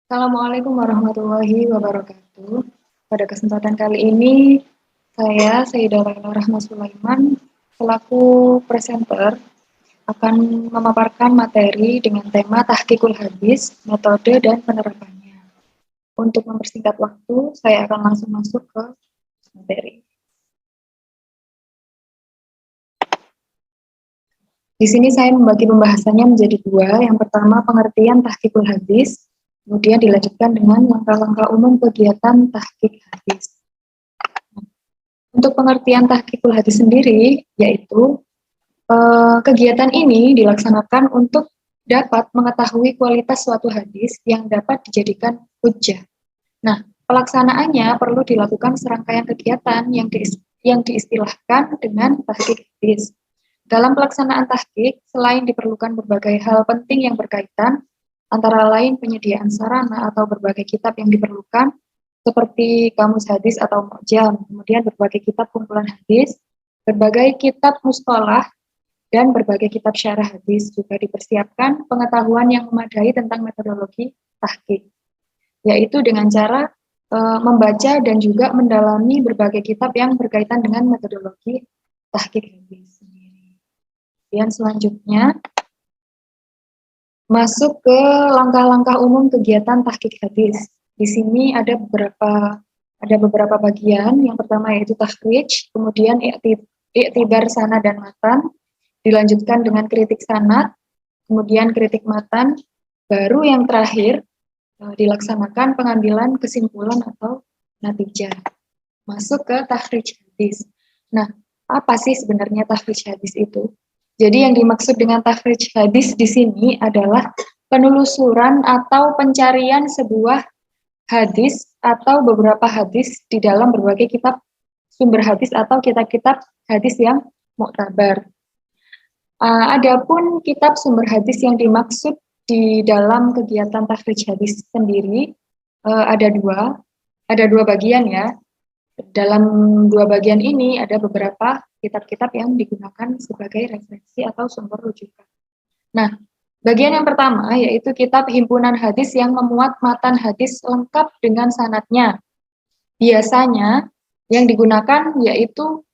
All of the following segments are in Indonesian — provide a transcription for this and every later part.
Assalamualaikum warahmatullahi wabarakatuh. Pada kesempatan kali ini, saya Sayyidah Raina Rahma Sulaiman, selaku presenter, akan memaparkan materi dengan tema Tahqiqul Hadis, metode dan penerapannya. Untuk mempersingkat waktu, saya akan langsung masuk ke materi. Di sini saya membagi pembahasannya menjadi dua. Yang pertama, pengertian tahqiqul hadis, kemudian dilanjutkan dengan langkah-langkah umum kegiatan tahqiq hadis. Untuk pengertian tahqiqul hadis sendiri, yaitu kegiatan ini dilaksanakan untuk dapat mengetahui kualitas suatu hadis yang dapat dijadikan hujjah. Nah, pelaksanaannya perlu dilakukan serangkaian kegiatan yang diistilahkan dengan tahqiq hadis. Dalam pelaksanaan tahqiq, selain diperlukan berbagai hal penting yang berkaitan, antara lain penyediaan sarana atau berbagai kitab yang diperlukan, seperti kamus hadis atau mu'jam, kemudian berbagai kitab kumpulan hadis, berbagai kitab mustalah, dan berbagai kitab syarah hadis juga dipersiapkan pengetahuan yang memadai tentang metodologi tahqiq, yaitu dengan cara membaca dan juga mendalami berbagai kitab yang berkaitan dengan metodologi tahqiq hadis. Kemudian selanjutnya masuk ke langkah-langkah umum kegiatan tahqiq hadis. Di sini ada beberapa bagian. Yang pertama yaitu takhrij, kemudian i'tibar sanad dan matan, dilanjutkan dengan kritik sanad, kemudian kritik matan, baru yang terakhir dilaksanakan pengambilan kesimpulan atau natijah. Masuk ke takhrij hadis. Nah, apa sih sebenarnya takhrij hadis itu? Jadi yang dimaksud dengan takhrij hadis di sini adalah penelusuran atau pencarian sebuah hadis atau beberapa hadis di dalam berbagai kitab sumber hadis atau kitab-kitab hadis yang muktabar. Adapun kitab sumber hadis yang dimaksud di dalam kegiatan takhrij hadis sendiri ada dua bagian ya. Dalam dua bagian ini ada beberapa kitab-kitab yang digunakan sebagai referensi atau sumber rujukan. Nah, bagian yang pertama yaitu kitab himpunan hadis yang memuat matan hadis lengkap dengan sanadnya. Biasanya yang digunakan yaitu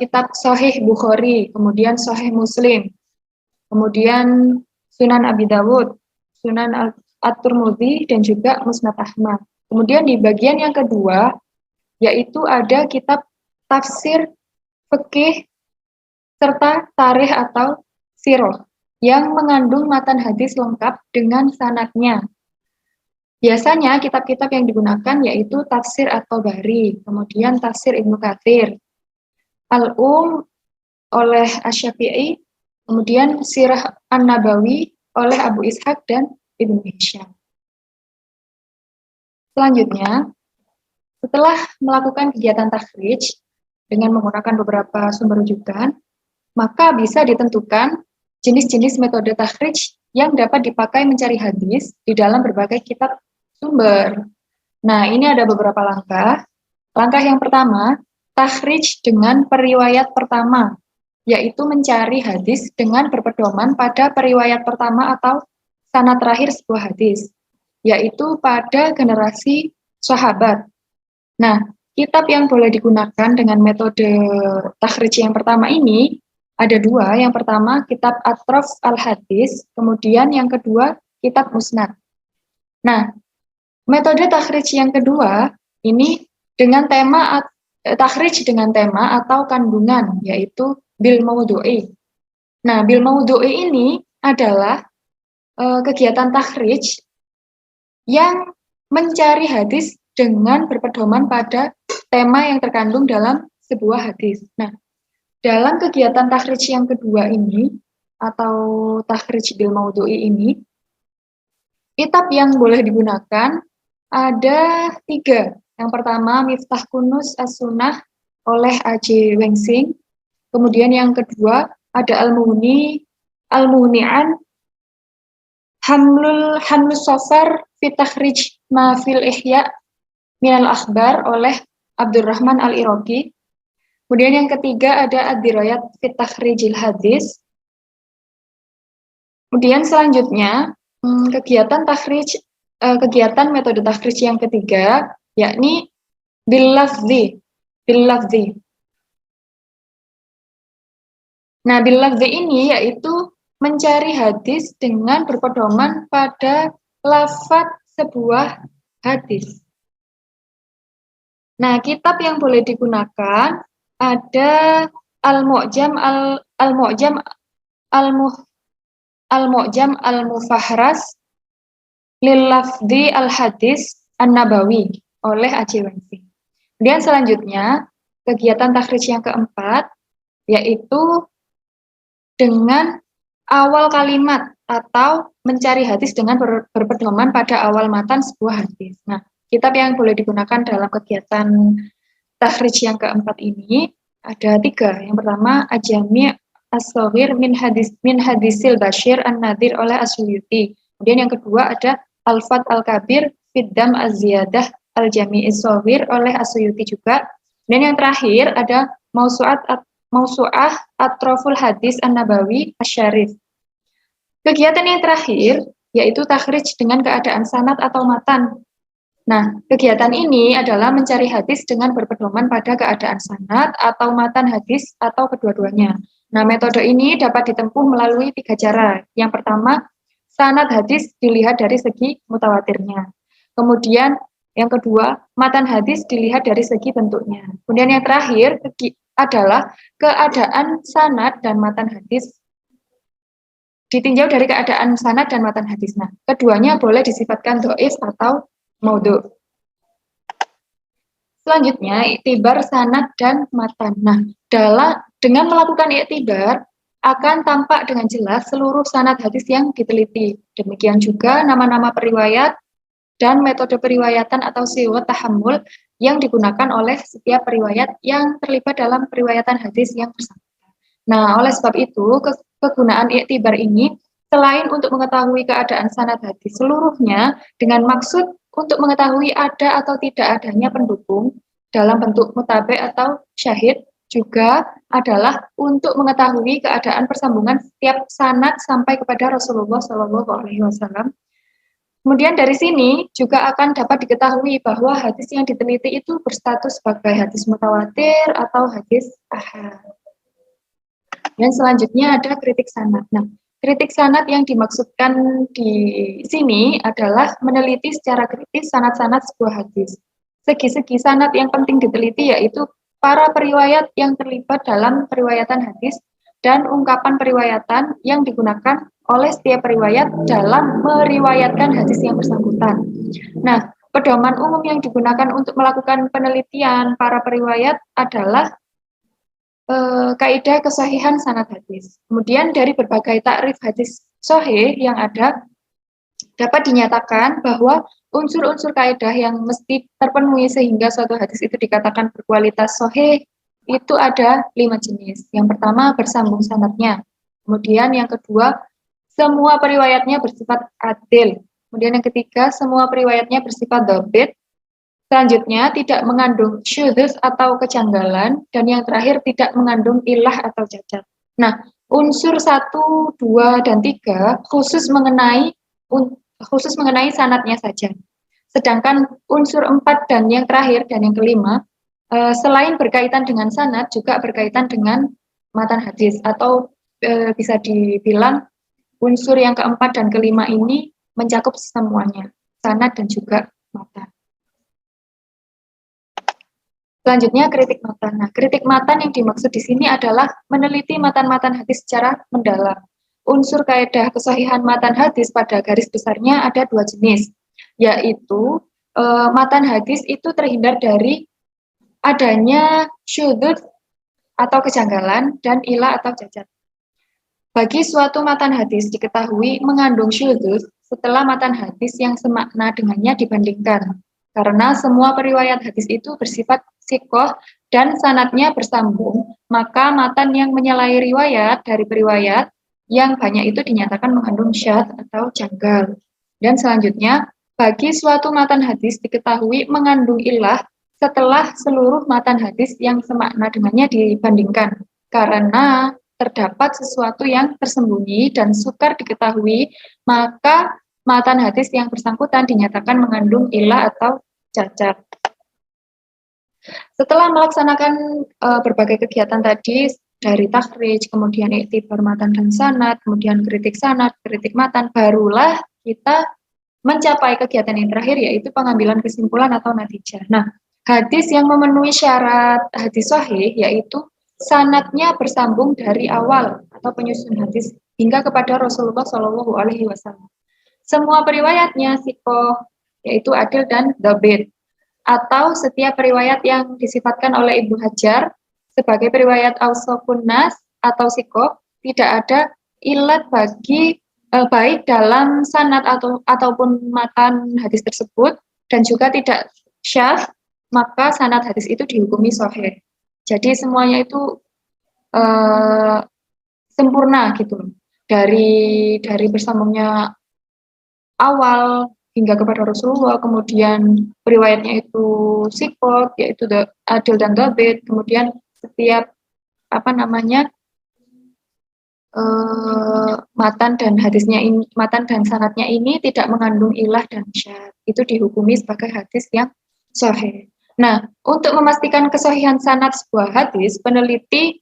kitab Sahih Bukhari, kemudian Sahih Muslim, kemudian Sunan Abi Dawud, Sunan At-Tirmidzi, dan juga Musnad Ahmad. Kemudian di bagian yang kedua yaitu ada kitab tafsir, fikih, serta tarikh atau sirah yang mengandung matan hadis lengkap dengan sanadnya. Biasanya kitab-kitab yang digunakan yaitu tafsir At-Tabari, kemudian tafsir Ibnu Katsir, Al-Um oleh Asy-Syafi'i, kemudian Sirah An-Nabawi oleh Abu Ishaq dan Ibnu Hisham. Selanjutnya, setelah melakukan kegiatan takhrij dengan menggunakan beberapa sumber rujukan, maka bisa ditentukan jenis-jenis metode takhrij yang dapat dipakai mencari hadis di dalam berbagai kitab sumber. Nah, ini ada beberapa langkah. Langkah yang pertama, takhrij dengan periwayat pertama, yaitu mencari hadis dengan berpedoman pada periwayat pertama atau sanad terakhir sebuah hadis, yaitu pada generasi sahabat. Nah, kitab yang boleh digunakan dengan metode takhrij yang pertama ini ada dua. Yang pertama, kitab Atraf al-Hadis, kemudian yang kedua, kitab Musnad. Nah, metode takhrij yang kedua ini dengan tema takhrij dengan tema atau kandungan, yaitu bil maudhu'i. Nah, bil maudhu'i ini adalah kegiatan takhrij yang mencari hadis dengan berpedoman pada tema yang terkandung dalam sebuah hadis. Nah, dalam kegiatan takhrij yang kedua ini, atau takhrij bil maudhu'i ini, kitab yang boleh digunakan ada 3. Yang pertama, Miftah Kunuz As-Sunnah oleh A.J. Wengsing. Kemudian yang kedua, ada Al-Muni'an Hamlus Safar fi takhrij ma fil ihya minal akhbar oleh Abdurrahman Al-Iraqi. Kemudian yang ketiga ada Ad-Dirayat fi Takhrijil Hadis. Kemudian selanjutnya kegiatan takhrij kegiatan metode takhrij yang ketiga, yakni bil-lafzi. Nah, bil-lafzi ini yaitu mencari hadis dengan berpedoman pada lafaz sebuah hadis. Nah, kitab yang boleh digunakan ada Al-Mu'jam Al-Mu'jam Al-Mu'jam Al-Mufahras lil Lafzi Al-Hadis An-Nabawi oleh Ajiwensi. Kemudian selanjutnya, kegiatan takhrij yang keempat yaitu dengan awal kalimat atau mencari hadis dengan berpedoman pada awal matan sebuah hadis. Nah, kitab yang boleh digunakan dalam kegiatan takhrij yang keempat ini ada 3. Yang pertama, Ajami As-Saghir min hadisil Bashir An-Nadir oleh As-Suyuti. Kemudian yang kedua ada Al-Fat Al-Kabir Fiddam Az-Ziyadah Al-Jami'is Saghir oleh As-Suyuti juga. Dan yang terakhir ada Mausu'ah Atroful Hadis An-Nabawi Asy-Syarif. Kegiatan yang terakhir yaitu takhrij dengan keadaan sanad atau matan. Nah, kegiatan ini adalah mencari hadis dengan berpedoman pada keadaan sanad atau matan hadis atau kedua-duanya. Nah, metode ini dapat ditempuh melalui 3 cara. Yang pertama, sanad hadis dilihat dari segi mutawatirnya. Kemudian yang kedua, matan hadis dilihat dari segi bentuknya. Kemudian yang terakhir adalah keadaan sanad dan matan hadis ditinjau dari keadaan sanad dan matan hadis. Nah, keduanya boleh disifatkan dhaif atau maudhu. Selanjutnya, iktibar sanad dan matan. Nah, dengan melakukan iktibar akan tampak dengan jelas seluruh sanad hadis yang diteliti. Demikian juga nama-nama periwayat dan metode periwayatan atau siwat tahammul yang digunakan oleh setiap periwayat yang terlibat dalam periwayatan hadis yang bersangkutan. Nah, oleh sebab itu, kegunaan iktibar ini selain untuk mengetahui keadaan sanad hadis seluruhnya dengan maksud untuk mengetahui ada atau tidak adanya pendukung dalam bentuk mutabe atau syahid, juga adalah untuk mengetahui keadaan persambungan setiap sanad sampai kepada Rasulullah SAW. Kemudian dari sini juga akan dapat diketahui bahwa hadis yang diteliti itu berstatus sebagai hadis mutawatir atau hadis ahad. Dan selanjutnya ada kritik sanad. Nah, kritik sanad yang dimaksudkan di sini adalah meneliti secara kritis sanad-sanad sebuah hadis. Segi-segi sanad yang penting diteliti yaitu para periwayat yang terlibat dalam periwayatan hadis dan ungkapan periwayatan yang digunakan oleh setiap periwayat dalam meriwayatkan hadis yang bersangkutan. Nah, pedoman umum yang digunakan untuk melakukan penelitian para periwayat adalah kaidah kesahihan sanad hadis. Kemudian dari berbagai takrif hadis sahih yang ada, dapat dinyatakan bahwa unsur-unsur kaidah yang mesti terpenuhi sehingga suatu hadis itu dikatakan berkualitas sahih itu ada 5 jenis. Yang pertama, bersambung sanadnya. Kemudian yang kedua, semua periwayatnya bersifat adil. Kemudian yang ketiga, semua periwayatnya bersifat dhabit. Selanjutnya, tidak mengandung syudzuz atau kejanggalan, dan yang terakhir tidak mengandung ilah atau cacat. Nah, unsur 1, 2, dan 3 khusus mengenai sanadnya saja. Sedangkan unsur 4 dan yang terakhir dan yang kelima, selain berkaitan dengan sanad, juga berkaitan dengan matan hadis, atau bisa dibilang unsur yang keempat dan kelima ini mencakup semuanya, sanad dan juga matan. Selanjutnya kritik matan. Nah, kritik matan yang dimaksud di sini adalah meneliti matan-matan hadis secara mendalam. Unsur kaidah kesahihan matan hadis pada garis besarnya ada 2 jenis, yaitu matan hadis itu terhindar dari adanya syudzuz atau kejanggalan dan ilah atau cacat. Bagi suatu matan hadis diketahui mengandung syudzuz setelah matan hadis yang semakna dengannya dibandingkan. Karena semua periwayat hadis itu bersifat sikoh dan sanadnya bersambung, maka matan yang menyalahi riwayat dari periwayat yang banyak itu dinyatakan mengandung syadz atau janggal. Dan selanjutnya, bagi suatu matan hadis diketahui mengandung ilah setelah seluruh matan hadis yang semakna dengannya dibandingkan, karena terdapat sesuatu yang tersembunyi dan sukar diketahui, maka matan hadis yang bersangkutan dinyatakan mengandung ilah atau cacat. Setelah melaksanakan berbagai kegiatan tadi, dari takhrij, kemudian iktibar matan dan sanad, kemudian kritik matan, barulah kita mencapai kegiatan yang terakhir, yaitu pengambilan kesimpulan atau natijah. Nah, hadis yang memenuhi syarat hadis sahih, yaitu sanadnya bersambung dari awal atau penyusun hadis hingga kepada Rasulullah Shallallahu Alaihi Wasallam. Semua periwayatnya sikoh, yaitu adil dan dhabit, atau setiap riwayat yang disifatkan oleh Ibnu Hajar sebagai riwayat Ausofun Nas atau sikoh, tidak ada ilat bagi baik dalam sanad ataupun matan hadis tersebut, dan juga tidak syadz, maka sanad hadis itu dihukumi sahih. Jadi semuanya itu sempurna gitu, dari bersambungnya awal hingga kepada Rasulullah, kemudian riwayatnya itu sikot, yaitu adil dan dhabit, kemudian setiap matan dan hadisnya ini, matan dan sanadnya ini tidak mengandung ilah dan syadz, itu dihukumi sebagai hadis yang sahih. Nah, untuk memastikan kesahihan sanad sebuah hadis, peneliti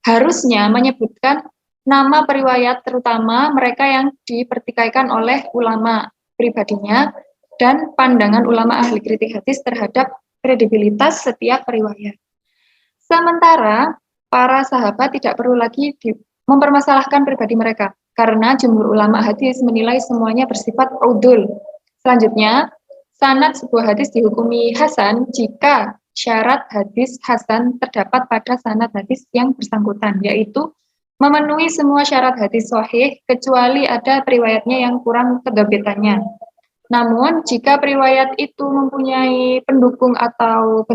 harusnya menyebutkan nama periwayat, terutama mereka yang dipertikaikan oleh ulama pribadinya dan pandangan ulama ahli kritik hadis terhadap kredibilitas setiap periwayat. Sementara para sahabat tidak perlu lagi mempermasalahkan pribadi mereka, karena jumhur ulama hadis menilai semuanya bersifat udul. Selanjutnya, sanad sebuah hadis dihukumi hasan jika syarat hadis hasan terdapat pada sanad hadis yang bersangkutan, yaitu memenuhi semua syarat hadis sahih kecuali ada periwayatnya yang kurang kedhabitannya. Namun, jika periwayat itu mempunyai pendukung atau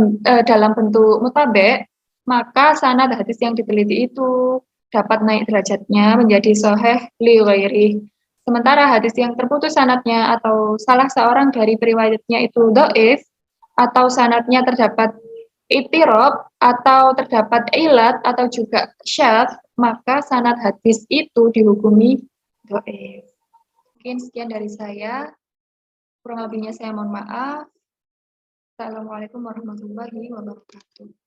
dalam bentuk mutabek, maka sanad hadis yang diteliti itu dapat naik derajatnya menjadi sahih li ghairi. Sementara hadis yang terputus sanadnya atau salah seorang dari periwayatnya itu dhaif, atau sanadnya terdapat ittirab atau terdapat ilat atau juga syadz, maka sanad hadis itu dihukumi dhaif. Mungkin sekian dari saya. Kurang lebihnya saya mohon maaf. Assalamualaikum warahmatullahi wabarakatuh.